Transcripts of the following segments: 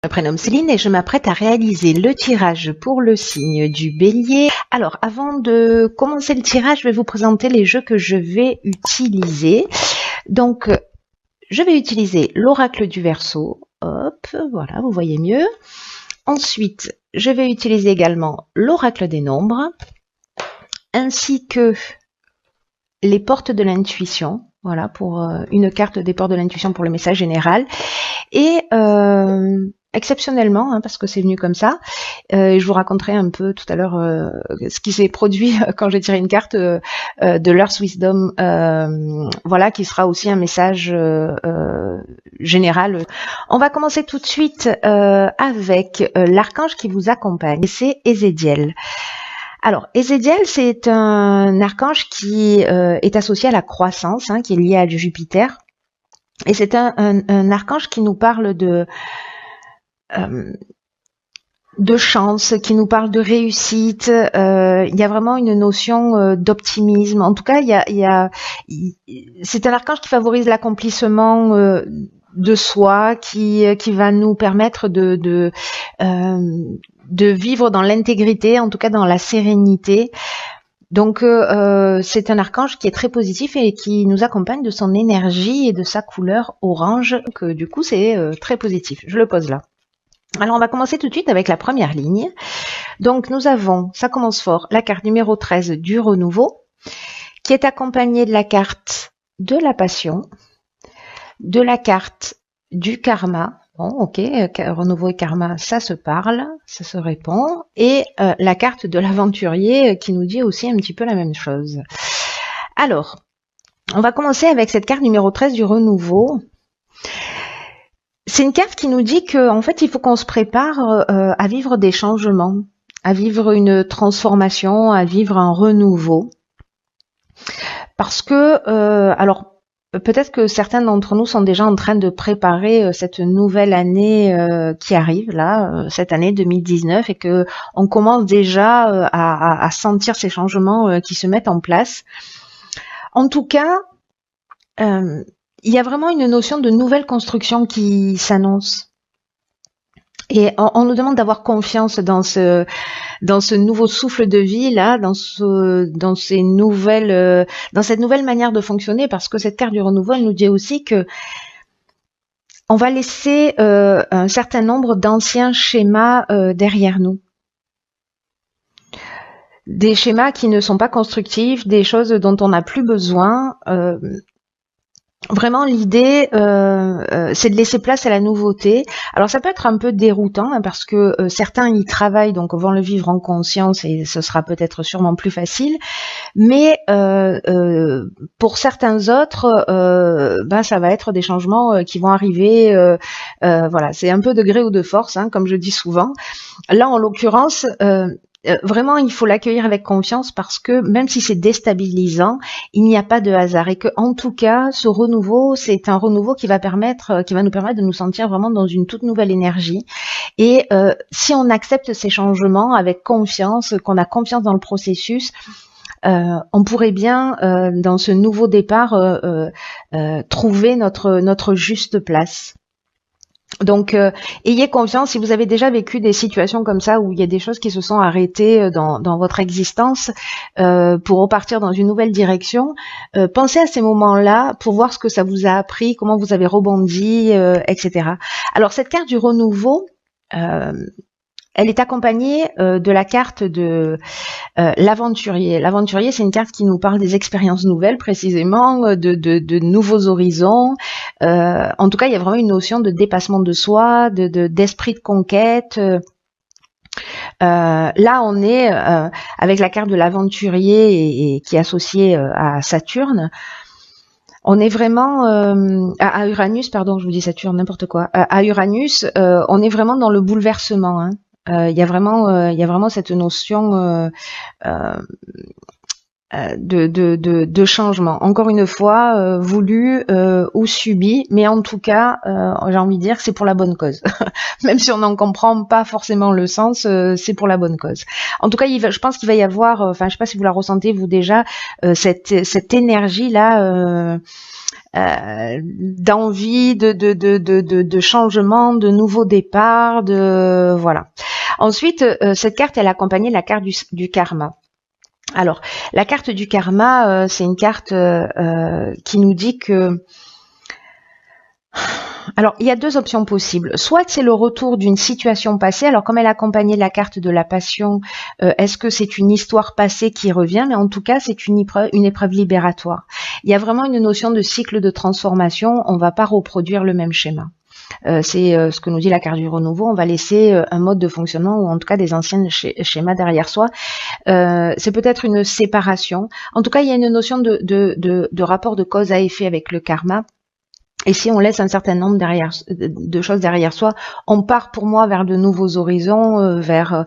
Je me prénomme Céline et je m'apprête à réaliser le tirage pour le signe du Bélier. Alors, avant de commencer le tirage, je vais vous présenter les jeux que je vais utiliser. Donc, je vais utiliser l'oracle du Verseau. Hop, voilà, vous voyez mieux. Ensuite, je vais utiliser également l'oracle des nombres, ainsi que les portes de l'intuition. Voilà, pour une carte des portes de l'intuition pour le message général. Et exceptionnellement, parce que c'est venu comme ça, je vous raconterai un peu tout à l'heure ce qui s'est produit quand j'ai tiré une carte de l'Earth Wisdom, voilà, qui sera aussi un message général. On va commencer tout de suite avec l'archange qui vous accompagne, c'est Ézéchiel. Alors, Ézéchiel, c'est un archange qui est associé à la croissance, qui est lié à Jupiter. Et c'est un archange qui nous parle de chance, qui nous parle de réussite. Il y a vraiment une notion d'optimisme. En tout cas, c'est un archange qui favorise l'accomplissement de soi, qui va nous permettre de vivre dans l'intégrité, en tout cas dans la sérénité. Donc c'est un archange qui est très positif et qui nous accompagne de son énergie et de sa couleur orange, que du coup c'est très positif. Je le pose là. Alors on va commencer tout de suite avec la première ligne. Donc nous avons, ça commence fort, la carte numéro 13 du renouveau, qui est accompagnée de la carte de la passion, de la carte du karma. Bon, ok, renouveau et karma, ça se parle, ça se répond. Et la carte de l'aventurier qui nous dit aussi un petit peu la même chose. Alors, on va commencer avec cette carte numéro 13 du renouveau. C'est une carte qui nous dit qu'en fait, il faut qu'on se prépare à vivre des changements, à vivre une transformation, à vivre un renouveau. Parce que, alors, peut-être que certains d'entre nous sont déjà en train de préparer cette nouvelle année qui arrive là, cette année 2019, et que on commence déjà à sentir ces changements qui se mettent en place. En tout cas, il y a vraiment une notion de nouvelle construction qui s'annonce. Et on nous demande d'avoir confiance dans ce nouveau souffle de vie là, dans cette nouvelle manière de fonctionner, parce que cette carte du renouveau, elle nous dit aussi que on va laisser un certain nombre d'anciens schémas derrière nous. Des schémas qui ne sont pas constructifs, des choses dont on n'a plus besoin. Vraiment, l'idée, c'est de laisser place à la nouveauté. Alors, ça peut être un peu déroutant parce que certains y travaillent, donc vont le vivre en conscience et ce sera peut-être sûrement plus facile. Mais pour certains autres, ça va être des changements qui vont arriver. Voilà, c'est un peu de gré ou de force, comme je dis souvent. Là, en l'occurrence, vraiment, il faut l'accueillir avec confiance, parce que même si c'est déstabilisant, il n'y a pas de hasard, et que en tout cas, ce renouveau, c'est un renouveau qui va nous permettre de nous sentir vraiment dans une toute nouvelle énergie. Et si on accepte ces changements avec confiance, qu'on a confiance dans le processus, on pourrait bien, dans ce nouveau départ, trouver notre juste place. Donc, ayez confiance. Si vous avez déjà vécu des situations comme ça, où il y a des choses qui se sont arrêtées dans votre existence pour repartir dans une nouvelle direction, pensez à ces moments-là pour voir ce que ça vous a appris, comment vous avez rebondi, etc. Alors, cette carte du renouveau, elle est accompagnée de la carte de l'aventurier. L'aventurier, c'est une carte qui nous parle des expériences nouvelles, précisément, de nouveaux horizons. En tout cas, il y a vraiment une notion de dépassement de soi, d'esprit de conquête. Là, on est avec la carte de l'aventurier et qui est associée à Saturne. On est vraiment à Uranus, pardon, je vous dis Saturne, n'importe quoi. À Uranus, on est vraiment dans le bouleversement. Il y a vraiment cette notion de changement. Encore une fois, voulu ou subi, mais en tout cas, j'ai envie de dire que c'est pour la bonne cause. Même si on n'en comprend pas forcément le sens, c'est pour la bonne cause. En tout cas, je pense qu'il va y avoir, enfin, je sais pas si vous la ressentez vous déjà, cette énergie là. D'envie, de changement, de nouveaux départs, de voilà. Ensuite, cette carte, elle accompagnait la carte du karma. Alors, la carte du karma, c'est une carte qui nous dit que... Alors, il y a deux options possibles. Soit c'est le retour d'une situation passée. Alors, comme elle accompagnait la carte de la passion, est-ce que c'est une histoire passée qui revient? Mais en tout cas, c'est une épreuve libératoire. Il y a vraiment une notion de cycle de transformation. On ne va pas reproduire le même schéma. C'est ce que nous dit la carte du renouveau. On va laisser un mode de fonctionnement ou en tout cas des anciens schémas derrière soi. C'est peut-être une séparation. En tout cas, il y a une notion de rapport de cause à effet avec le karma. Et si on laisse un certain nombre de choses derrière soi, on part pour moi vers de nouveaux horizons, vers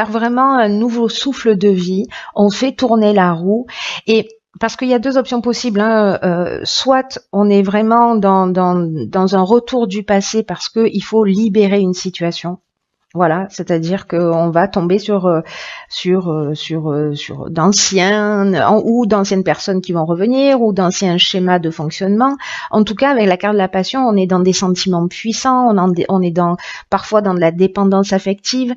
vraiment un nouveau souffle de vie. On fait tourner la roue et parce qu'il y a deux options possibles, hein. Soit on est vraiment dans un retour du passé parce qu'il faut libérer une situation. Voilà, c'est-à-dire qu'on va tomber sur d'anciennes personnes qui vont revenir ou d'anciens schémas de fonctionnement. En tout cas, avec la carte de la passion, on est dans des sentiments puissants, on est parfois dans de la dépendance affective.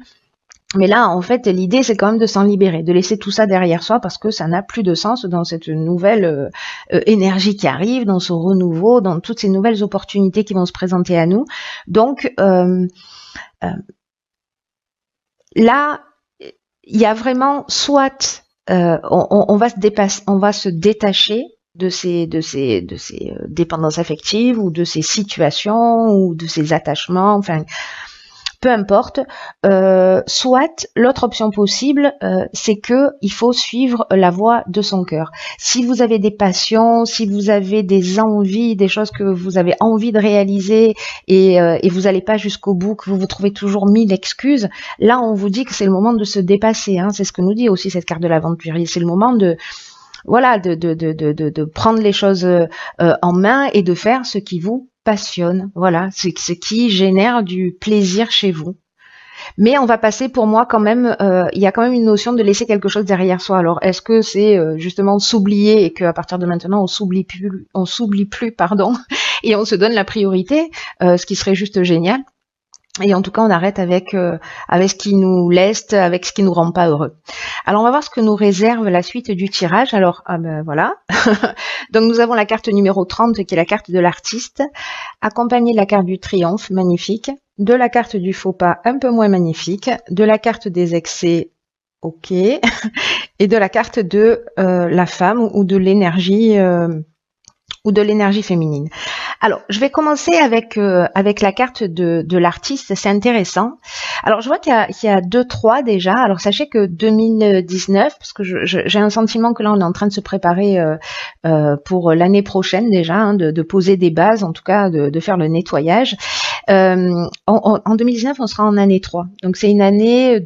Mais là, en fait, l'idée, c'est quand même de s'en libérer, de laisser tout ça derrière soi parce que ça n'a plus de sens dans cette nouvelle énergie qui arrive, dans ce renouveau, dans toutes ces nouvelles opportunités qui vont se présenter à nous. Donc, là, il y a vraiment soit on va se détacher de ces dépendances affectives ou de ces situations ou de ces attachements, enfin peu importe. Soit l'autre option possible, c'est que il faut suivre la voie de son cœur. Si vous avez des passions, si vous avez des envies, des choses que vous avez envie de réaliser et vous n'allez pas jusqu'au bout, que vous vous trouvez toujours mille excuses, là on vous dit que c'est le moment de se dépasser. Hein. C'est ce que nous dit aussi cette carte de l'aventurier. C'est le moment de prendre les choses en main et de faire ce qui vous passionne, voilà, ce qui génère du plaisir chez vous. Mais on va passer pour moi quand même, il y a quand même une notion de laisser quelque chose derrière soi. Alors est-ce que c'est justement s'oublier et qu'à partir de maintenant on s'oublie plus, pardon, et on se donne la priorité, ce qui serait juste génial. Et en tout cas, on arrête avec ce qui nous leste, avec ce qui nous rend pas heureux. Alors, on va voir ce que nous réserve la suite du tirage. Alors, voilà. Donc, nous avons la carte numéro 30, qui est la carte de l'artiste, accompagnée de la carte du triomphe, magnifique, de la carte du faux pas, un peu moins magnifique, de la carte des excès, ok, et de la carte de la femme ou de l'énergie féminine. Alors, je vais commencer avec la carte de l'artiste, c'est intéressant. Alors, je vois qu'il y a 2-3 déjà. Alors, sachez que 2019, parce que j'ai un sentiment que là, on est en train de se préparer pour l'année prochaine déjà, hein, de poser des bases, en tout cas de faire le nettoyage. En 2019, on sera en année 3. Donc, c'est une année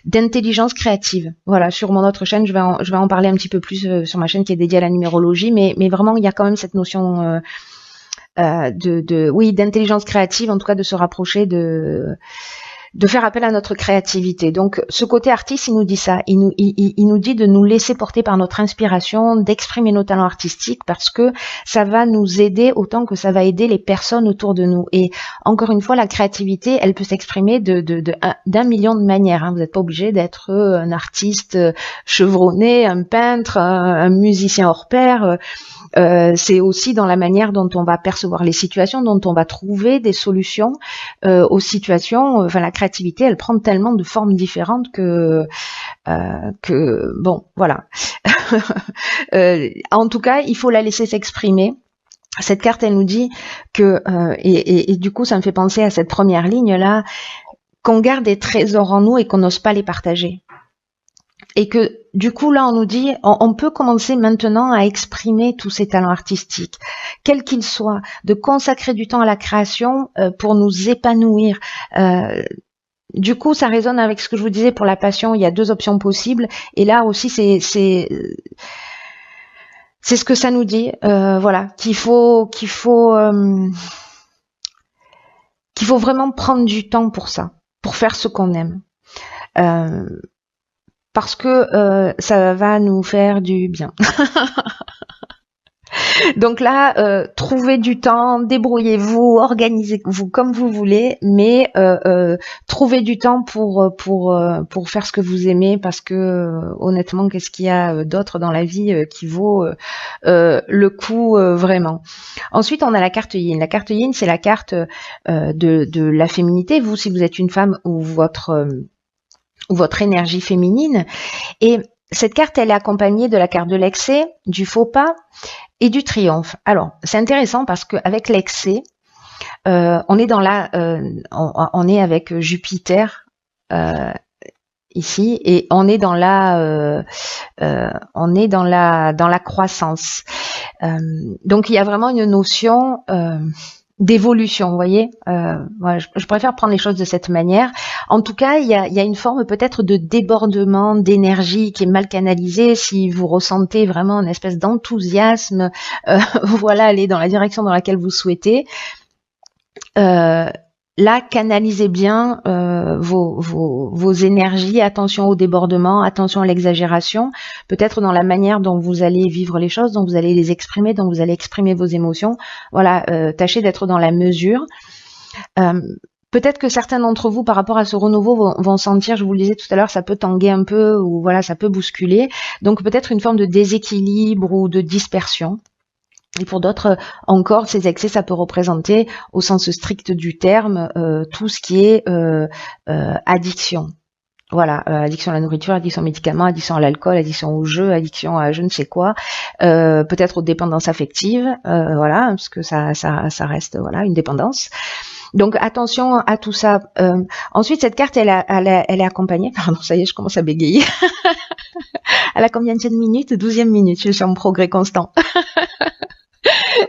d'intelligence créative. Voilà, sur mon autre chaîne, je vais en parler un petit peu plus sur ma chaîne qui est dédiée à la numérologie, mais vraiment, il y a quand même cette notion d'intelligence créative, en tout cas de se rapprocher de faire appel à notre créativité. Donc ce côté artiste, il nous dit ça, il nous dit de nous laisser porter par notre inspiration, d'exprimer nos talents artistiques parce que ça va nous aider autant que ça va aider les personnes autour de nous. Et encore une fois, la créativité, elle peut s'exprimer d'un million de manières. Hein. Vous n'êtes pas obligé d'être un artiste chevronné, un peintre, un musicien hors pair. C'est aussi dans la manière dont on va percevoir les situations, dont on va trouver des solutions aux situations. Enfin, la créativité, elle prend tellement de formes différentes que bon, voilà. En tout cas, il faut la laisser s'exprimer. Cette carte, elle nous dit que et du coup, ça me fait penser à cette première ligne là, qu'on garde des trésors en nous et qu'on n'ose pas les partager. Et que du coup là on nous dit on peut commencer maintenant à exprimer tous ces talents artistiques, quels qu'ils soient, de consacrer du temps à la création pour nous épanouir. du coup, ça résonne avec ce que je vous disais pour la passion. Il y a deux options possibles. Et là aussi, c'est ce que ça nous dit. Voilà, qu'il faut vraiment prendre du temps pour ça, pour faire ce qu'on aime. Parce que ça va nous faire du bien. Donc là, trouvez du temps, débrouillez-vous, organisez-vous comme vous voulez, mais trouvez du temps pour faire ce que vous aimez, parce que honnêtement, qu'est-ce qu'il y a d'autre dans la vie qui vaut le coup vraiment. Ensuite, on a la carte Yin. La carte Yin, c'est la carte de la féminité. Vous, si vous êtes une femme, ou votre énergie féminine. Et cette carte, elle est accompagnée de la carte de l'excès, du faux pas et du triomphe. Alors, c'est intéressant parce qu'avec l'excès, on est avec Jupiter ici, et on est dans la croissance. Donc, il y a vraiment une notion d'évolution, vous voyez. Voilà, je préfère prendre les choses de cette manière. En tout cas, il y a une forme peut-être de débordement d'énergie qui est mal canalisée. Si vous ressentez vraiment une espèce d'enthousiasme, voilà, aller dans la direction dans laquelle vous souhaitez, là, canalisez bien vos énergies. Attention au débordement, attention à l'exagération. Peut-être dans la manière dont vous allez vivre les choses, dont vous allez les exprimer, dont vous allez exprimer vos émotions. Voilà, tâchez d'être dans la mesure. Peut-être que certains d'entre vous, par rapport à ce renouveau, vont sentir, je vous le disais tout à l'heure, ça peut tanguer un peu, ou voilà, ça peut bousculer. Donc peut-être une forme de déséquilibre ou de dispersion. Et pour d'autres encore, ces excès, ça peut représenter, au sens strict du terme, tout ce qui est addiction. Voilà, addiction à la nourriture, addiction aux médicaments, addiction à l'alcool, addiction au jeu, addiction à je ne sais quoi, peut-être aux dépendances affectives, voilà, parce que ça reste voilà une dépendance. Donc attention à tout ça. Ensuite, cette carte, elle est accompagnée. Pardon, ça y est, je commence à bégayer. À la combienième minute? 12e minute. Je suis en progrès constant.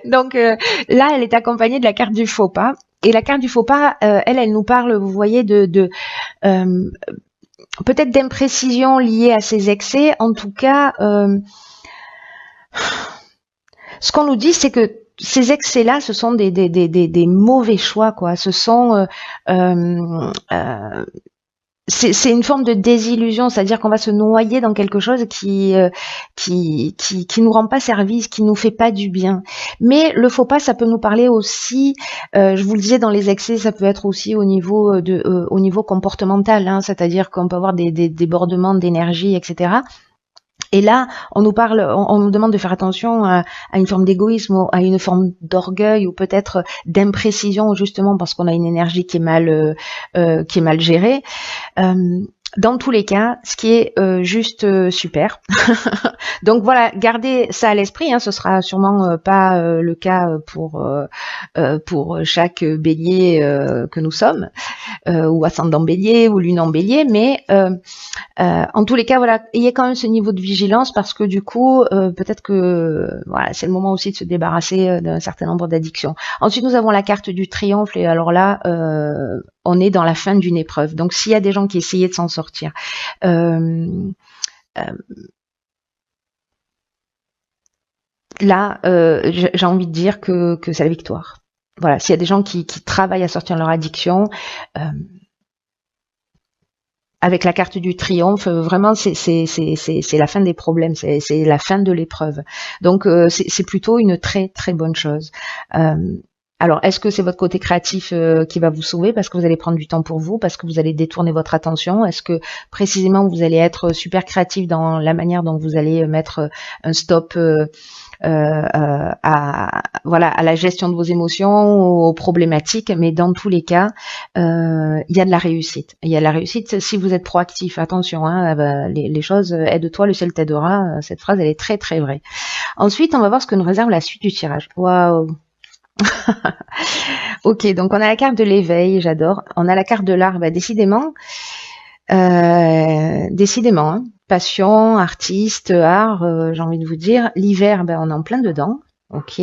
Donc là, elle est accompagnée de la carte du faux pas. Et la carte du faux pas, elle nous parle, vous voyez, de peut-être d'imprécisions liées à ces excès. En tout cas, ce qu'on nous dit, c'est que ces excès-là, ce sont des mauvais choix, quoi. Ce sont c'est une forme de désillusion, c'est-à-dire qu'on va se noyer dans quelque chose qui nous rend pas service, qui nous fait pas du bien. Mais le faux pas, ça peut nous parler aussi, je vous le disais, dans les excès, ça peut être aussi au niveau comportemental, hein, c'est-à-dire qu'on peut avoir des débordements d'énergie, etc. Et là, on nous demande de faire attention à une forme d'égoïsme, à une forme d'orgueil, ou peut-être d'imprécision, justement parce qu'on a une énergie qui est mal gérée. Dans tous les cas, ce qui est juste super. Donc voilà, gardez ça à l'esprit. Hein, ce sera sûrement pas le cas pour chaque bélier que nous sommes, ou ascendant bélier ou lune en bélier, mais en tous les cas, voilà, ayez quand même ce niveau de vigilance, parce que du coup, peut-être que voilà, c'est le moment aussi de se débarrasser d'un certain nombre d'addictions. Ensuite, nous avons la carte du triomphe, et alors là, on est dans la fin d'une épreuve. Donc, s'il y a des gens qui essayaient de s'en sortir, là, j'ai envie de dire que c'est la victoire. Voilà, s'il y a des gens qui travaillent à sortir de leur addiction, avec la carte du triomphe, vraiment, c'est la fin des problèmes, c'est la fin de l'épreuve. Donc, c'est plutôt une très très bonne chose. Alors, est-ce que c'est votre côté créatif qui va vous sauver, parce que vous allez prendre du temps pour vous, parce que vous allez détourner votre attention? Est-ce que précisément vous allez être super créatif dans la manière dont vous allez mettre un stop à la gestion de vos émotions, aux problématiques? Mais dans tous les cas, il y a de la réussite. Il y a de la réussite si vous êtes proactif. Attention, hein, les choses, aide-toi, le ciel t'aidera. Cette phrase, elle est très très vraie. Ensuite, on va voir ce que nous réserve la suite du tirage. Waouh. Ok, donc on a la carte de l'éveil, j'adore. On a la carte de l'art, décidément, hein. Passion, artiste, art, j'ai envie de vous dire. L'hiver, on est en plein dedans. Ok,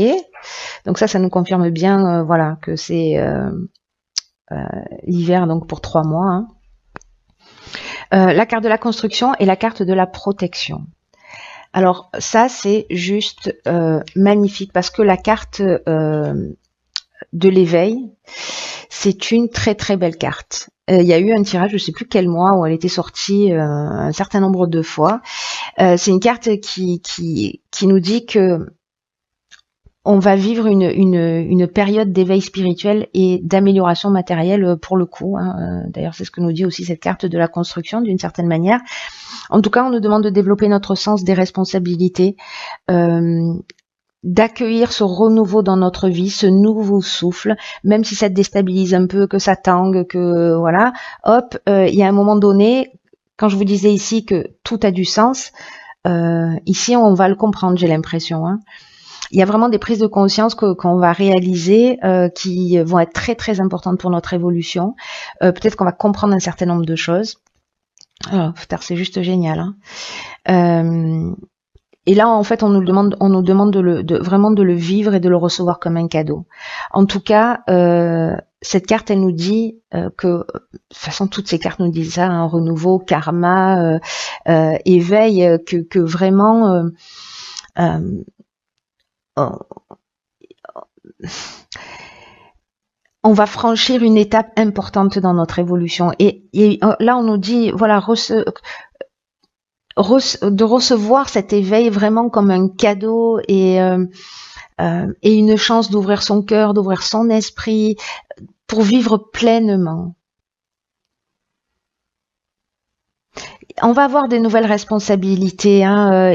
donc ça nous confirme bien, voilà, que c'est l'hiver, donc pour 3 mois. Hein. La carte de la construction et la carte de la protection. Alors ça, c'est juste magnifique parce que la carte de l'éveil, c'est une très très belle carte. Il y a eu un tirage, je sais plus quel mois, où elle était sortie un certain nombre de fois. C'est une carte qui nous dit que on va vivre une période d'éveil spirituel et d'amélioration matérielle pour le coup. D'ailleurs, c'est ce que nous dit aussi cette carte de la construction d'une certaine manière. En tout cas, on nous demande de développer notre sens des responsabilités, d'accueillir ce renouveau dans notre vie, ce nouveau souffle, même si ça te déstabilise un peu, que ça tangue, que voilà, hop, il y a un moment donné, quand je vous disais ici que tout a du sens, ici on va le comprendre, j'ai l'impression. Il y a vraiment des prises de conscience qu'on va réaliser qui vont être très très importantes pour notre évolution. Peut-être qu'on va comprendre un certain nombre de choses. Oh, putain, c'est juste génial. Et là, en fait, on nous demande vraiment de le vivre et de le recevoir comme un cadeau. En tout cas, cette carte, elle nous dit que, de toute façon, toutes ces cartes nous disent ça, renouveau, karma, éveil, que vraiment, on va franchir une étape importante dans notre évolution. Et là, on nous dit, voilà, de recevoir cet éveil vraiment comme un cadeau et une chance d'ouvrir son cœur, d'ouvrir son esprit pour vivre pleinement. On va avoir des nouvelles responsabilités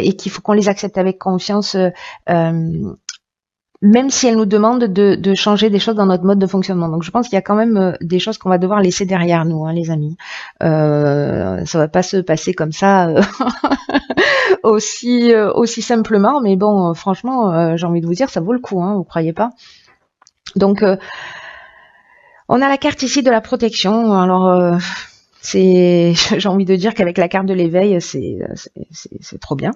et qu'il faut qu'on les accepte avec confiance, même si elles nous demandent de changer des choses dans notre mode de fonctionnement. Donc je pense qu'il y a quand même des choses qu'on va devoir laisser derrière nous, les amis. Ça va pas se passer comme ça aussi simplement, mais bon, franchement, j'ai envie de vous dire, ça vaut le coup, vous croyez pas? Donc on a la carte ici de la protection. Alors j'ai envie de dire qu'avec la carte de l'éveil, c'est trop bien.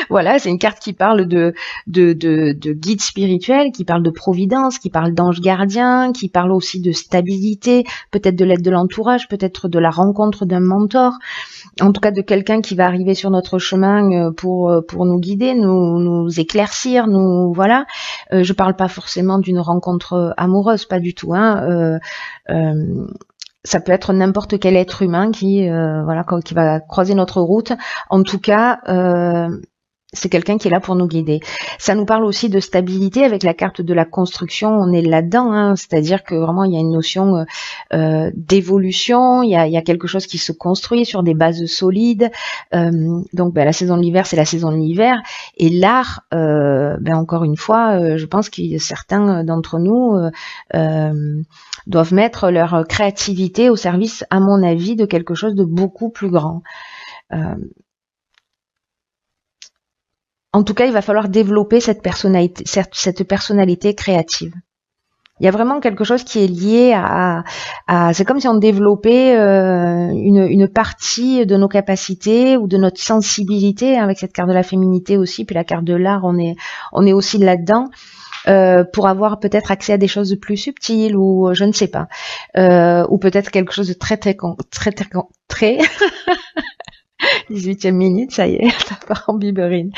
Voilà, c'est une carte qui parle de guide spirituel, qui parle de providence, qui parle d'ange gardien, qui parle aussi de stabilité, peut-être de l'aide de l'entourage, peut-être de la rencontre d'un mentor, en tout cas de quelqu'un qui va arriver sur notre chemin pour nous guider, nous éclaircir, nous voilà. Je parle pas forcément d'une rencontre amoureuse, pas du tout. Ça peut être n'importe quel être humain qui va croiser notre route. En tout cas, c'est quelqu'un qui est là pour nous guider. Ça nous parle aussi de stabilité avec la carte de la construction. On est là-dedans, c'est-à-dire que vraiment il y a une notion d'évolution. Il y a quelque chose qui se construit sur des bases solides. Donc, la saison de l'hiver, c'est la saison de l'hiver. Et l'art, encore une fois, je pense que certains d'entre nous doivent mettre leur créativité au service, à mon avis, de quelque chose de beaucoup plus grand. En tout cas, il va falloir développer cette personnalité créative. Il y a vraiment quelque chose qui est lié à c'est comme si on développait une partie de nos capacités ou de notre sensibilité avec cette carte de la féminité aussi, puis la carte de l'art, on est aussi là-dedans. Pour avoir peut-être accès à des choses plus subtiles ou je ne sais pas, ou peut-être quelque chose de très 18e minute, ça y est, ça part en biberine.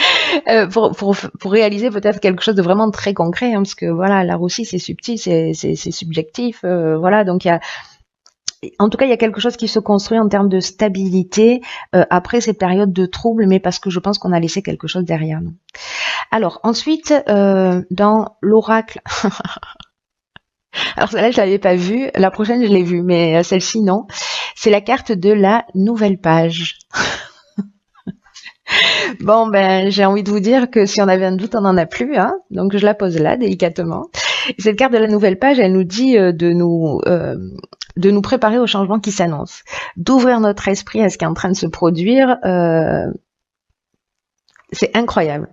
Pour réaliser peut-être quelque chose de vraiment très concret, parce que voilà, l'art aussi c'est subtil, c'est subjectif, voilà, donc en tout cas, il y a quelque chose qui se construit en termes de stabilité après ces périodes de troubles, mais parce que je pense qu'on a laissé quelque chose derrière nous. Alors ensuite, dans l'oracle, alors celle-là je l'avais pas vue, la prochaine je l'ai vue, mais celle-ci non. C'est la carte de la nouvelle page. Bon, j'ai envie de vous dire que si on avait un doute, on n'en a plus, donc je la pose là, délicatement. Et cette carte de la nouvelle page, elle nous dit de nous préparer au changement qui s'annonce, d'ouvrir notre esprit à ce qui est en train de se produire. C'est incroyable.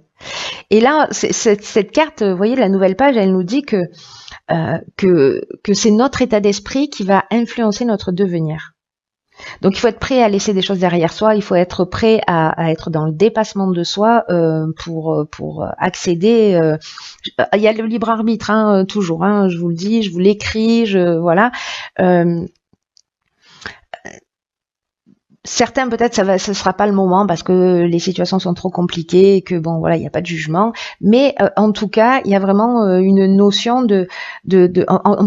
Et là, cette carte, vous voyez, la nouvelle page, elle nous dit que c'est notre état d'esprit qui va influencer notre devenir. Donc il faut être prêt à laisser des choses derrière soi, il faut être prêt à être dans le dépassement de soi pour accéder. Il y a le libre arbitre, toujours, je vous le dis, je vous l'écris, voilà. certains peut-être ce sera pas le moment parce que les situations sont trop compliquées et que bon voilà il n'y a pas de jugement, mais en tout cas il y a vraiment une notion en tout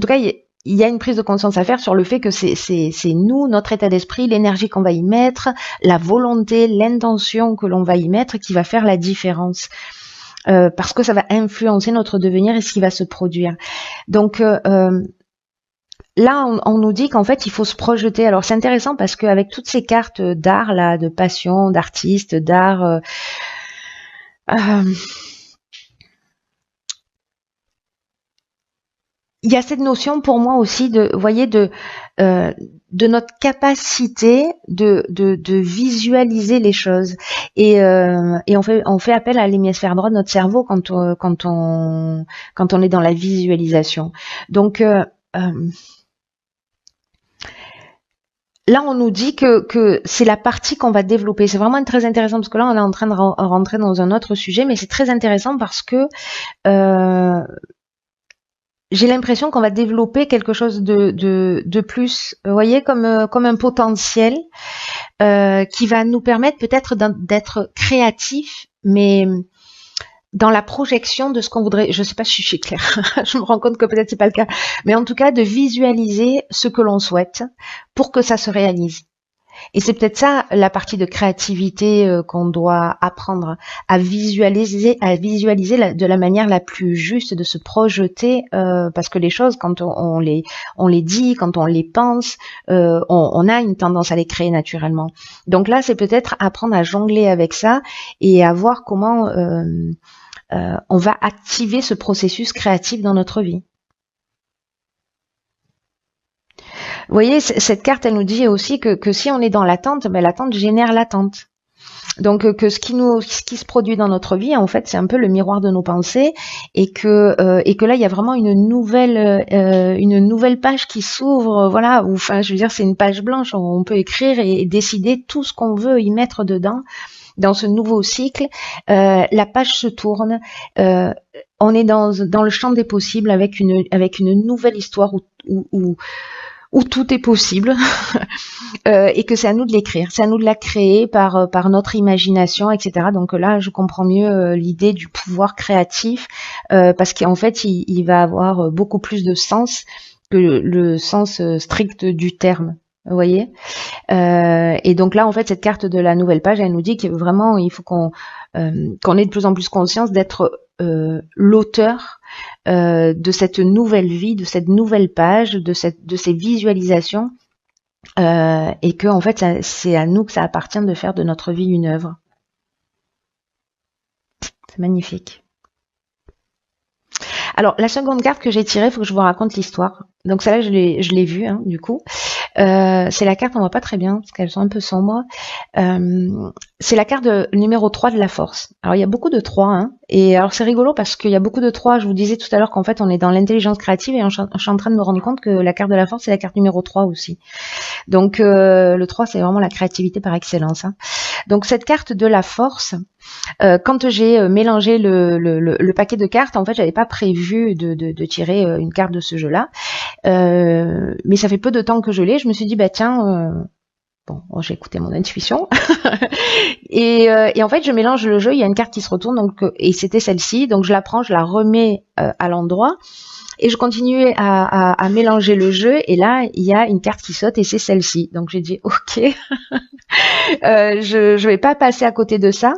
cas il y a une prise de conscience à faire sur le fait que c'est nous, notre état d'esprit, l'énergie qu'on va y mettre, la volonté, l'intention que l'on va y mettre qui va faire la différence. Parce que ça va influencer notre devenir et ce qui va se produire. Donc là, on nous dit qu'en fait, il faut se projeter. Alors, c'est intéressant parce qu'avec toutes ces cartes d'art, là, de passion, d'artiste, d'art, il y a cette notion pour moi aussi de, vous voyez, de notre capacité de visualiser les choses. Et on fait appel à l'hémisphère droit de notre cerveau quand on est dans la visualisation. Donc, là, on nous dit que c'est la partie qu'on va développer. C'est vraiment très intéressant parce que là, on est en train de rentrer dans un autre sujet, mais c'est très intéressant parce que j'ai l'impression qu'on va développer quelque chose de plus, vous voyez, comme un potentiel qui va nous permettre peut-être d'être créatif, mais dans la projection de ce qu'on voudrait. Je sais pas si je suis claire. Je me rends compte que peut-être c'est pas le cas, mais en tout cas de visualiser ce que l'on souhaite pour que ça se réalise. Et c'est peut-être ça la partie de créativité qu'on doit apprendre à visualiser de la manière la plus juste, de se projeter, parce que les choses, quand on les dit, quand on les pense, on a une tendance à les créer naturellement. Donc là, c'est peut-être apprendre à jongler avec ça et à voir comment on va activer ce processus créatif dans notre vie. Vous voyez, cette carte, elle nous dit aussi que si on est dans l'attente, ben, l'attente génère l'attente. Donc que ce qui se produit dans notre vie, en fait, c'est un peu le miroir de nos pensées, et que là, il y a vraiment une nouvelle page qui s'ouvre, voilà. Enfin, je veux dire, c'est une page blanche. On peut écrire et décider tout ce qu'on veut y mettre dedans. Dans ce nouveau cycle, la page se tourne. On est dans le champ des possibles avec une nouvelle histoire où tout est possible et que c'est à nous de l'écrire, c'est à nous de la créer par notre imagination, etc. Donc là, je comprends mieux l'idée du pouvoir créatif parce qu'en fait, il va avoir beaucoup plus de sens que le sens strict du terme. Vous voyez, et donc là, en fait, cette carte de la nouvelle page, elle nous dit que vraiment, il faut qu'on ait de plus en plus conscience d'être l'auteur de cette nouvelle vie, de cette nouvelle page, de ces visualisations, et que en fait, c'est à nous que ça appartient de faire de notre vie une œuvre. C'est magnifique. Alors, la seconde carte que j'ai tirée, il faut que je vous raconte l'histoire. Donc celle-là, je l'ai vue, hein, du coup. C'est la carte, on voit pas très bien, parce qu'elles sont un peu sombres. C'est la carte numéro 3 de la force. Alors, il y a beaucoup de 3, hein. Et alors, c'est rigolo parce qu'il y a beaucoup de 3. Je vous disais tout à l'heure qu'en fait, on est dans l'intelligence créative et je suis en train de me rendre compte que la carte de la force, c'est la carte numéro 3 aussi. Donc, le 3, c'est vraiment la créativité par excellence, hein. Donc, cette carte de la force, quand j'ai mélangé le paquet de cartes, en fait, j'avais pas prévu de tirer une carte de ce jeu-là. Mais ça fait peu de temps que je l'ai. Je me suis dit, bah tiens, bon, j'ai écouté mon intuition. et en fait, je mélange le jeu. Il y a une carte qui se retourne, donc et c'était celle-ci. Donc je la prends, je la remets à l'endroit. Et je continue à mélanger le jeu. Et là, il y a une carte qui saute et c'est celle-ci. Donc j'ai dit, ok, je vais pas passer à côté de ça.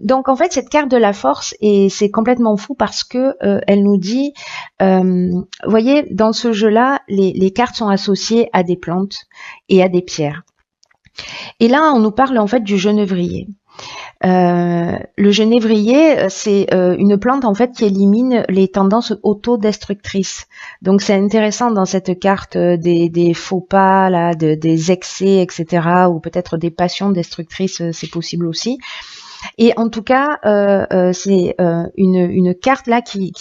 Donc en fait, cette carte de la force, et c'est complètement fou parce que elle nous dit, vous voyez, dans ce jeu-là, les cartes sont associées à des plantes et à des pierres. Et là, on nous parle en fait du genévrier. Le genévrier, c'est une plante en fait qui élimine les tendances autodestructrices. Donc c'est intéressant dans cette carte des faux pas, là, des excès, etc. ou peut-être des passions destructrices, c'est possible aussi. Et en tout cas, c'est une carte là qui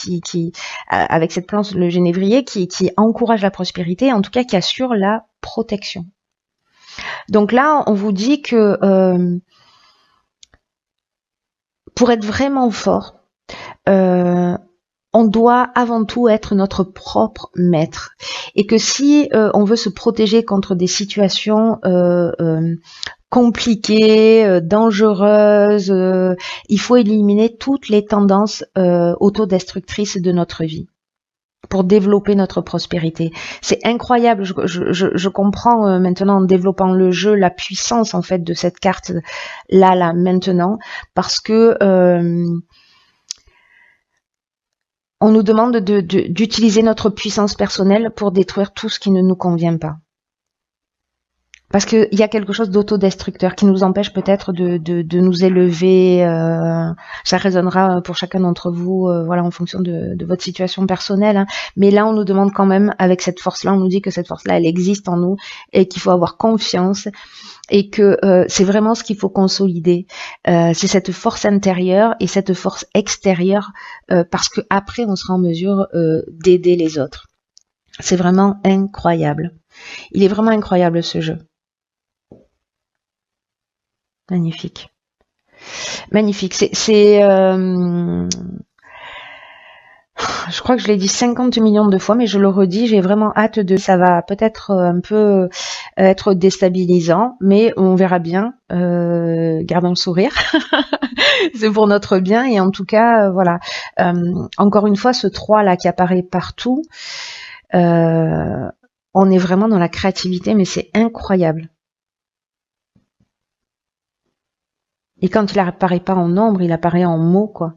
avec cette plante, le genévrier, qui encourage la prospérité, en tout cas qui assure la protection. Donc là, on vous dit que pour être vraiment fort, on doit avant tout être notre propre maître. Et que si on veut se protéger contre des situations compliquées, dangereuses, il faut éliminer toutes les tendances autodestructrices de notre vie pour développer notre prospérité. C'est incroyable, je comprends maintenant en développant le jeu la puissance en fait de cette carte là maintenant, parce que on nous demande d'utiliser notre puissance personnelle pour détruire tout ce qui ne nous convient pas. Parce qu'il y a quelque chose d'autodestructeur qui nous empêche peut-être de nous élever. Ça résonnera pour chacun d'entre vous, voilà, en fonction de votre situation personnelle. Hein. Mais là, on nous demande quand même, avec cette force-là, on nous dit que cette force-là, elle existe en nous et qu'il faut avoir confiance et que c'est vraiment ce qu'il faut consolider. C'est cette force intérieure et cette force extérieure, parce que après, on sera en mesure d'aider les autres. C'est vraiment incroyable. Il est vraiment incroyable ce jeu. Magnifique. Magnifique. Je crois que je l'ai dit 50 millions de fois, mais je le redis, j'ai vraiment hâte de... Ça va peut-être un peu être déstabilisant, mais on verra bien. Gardons le sourire. C'est pour notre bien. Et en tout cas, voilà. Encore une fois, ce 3 là qui apparaît partout, on est vraiment dans la créativité, mais c'est incroyable. Et quand il apparaît pas en nombre, il apparaît en mots, quoi.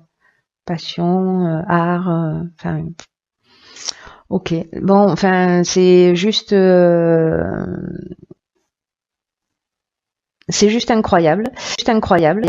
Passion, art, enfin... ok. Bon, enfin, c'est juste incroyable. Juste incroyable.